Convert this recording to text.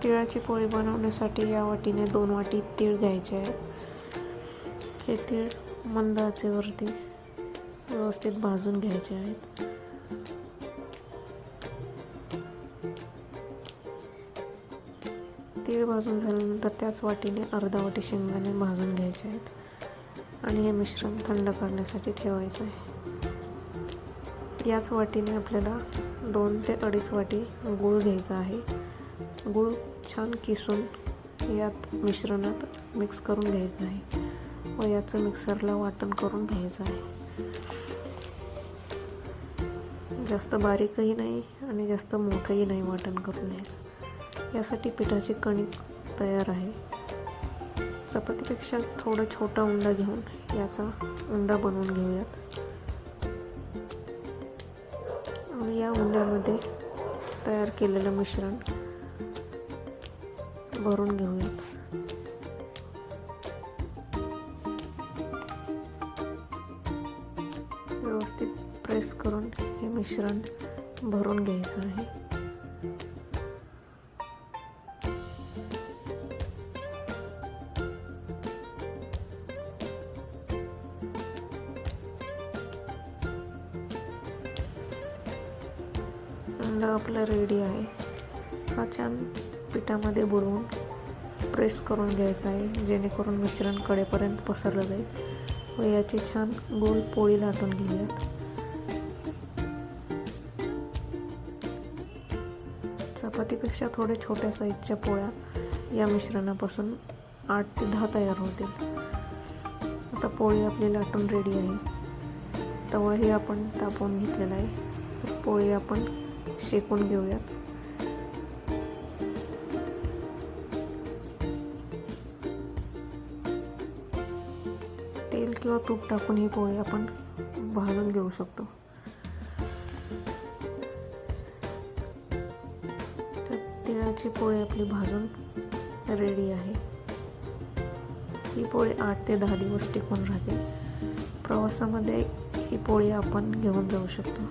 तिळाची पोळी बनवण्यासाठी या वाटीने 2 वाटी तीळ घ्यायचे आहेत. हे तीळ मंद आचेवरती व्यवस्थित भाजून घ्यायचे आहेत. तीळ भाजून झाल्यानंतर त्याच वाटीने अर्धा वाटी शेंगदाणे भाजून घ्यायचे आहेत आणि हे मिश्रण थंड करण्यासाठी ठेवायचं आहे. याच वाटीने आपल्याला 2 ते 2.5 वाटी गूळ घ्यायचा आहे. गूळ छान किसून यात मिश्रणात मिक्स करून घ्यायचं आहे व याचं मिक्सरला वाटण करून घ्यायचं आहे. जास्त बारीकही नाही आणि जास्त मोठंही नाही वाटण करून घ्यायचं. यासाठी पिठाची कणिक तयार आहे. चपातीपेक्षा थोडा छोटा उंडा घेऊन याचा उंडा बनवून घेऊयात आणि या उंड्यामध्ये तयार केलेलं मिश्रण भरून घेऊयात. व्यवस्थित प्रेस करून हे मिश्रण भरून घ्यायचं आहे. उंडा आपला रेडी आहे. हा छान पिठामध्ये बुडवून प्रेस करून घ्यायचा आहे जेणेकरून मिश्रण कडेपर्यंत पसरलं जाईल व याची छान गोल पोळी लाटून घेऊयात. चपातीपेक्षा थोड्या छोट्या साईजच्या पोळ्या या मिश्रणापासून 8 ते 10 तयार होतील. आता पोळी आपली लाटून रेडी आहे. तवाही आपण तापवून घेतलेला आहे. तर पोळी आपण शेकून घेऊयात. तेल किंवा तूप टाकून ही पोळी आपण भाजून घेऊ शकतो. तर तिळाची पोळी आपली भाजून रेडी आहे. ही पोळी 8 ते 10 दिवस टिकून राहते. प्रवासामध्ये ही पोळी आपण घेऊन जाऊ शकतो.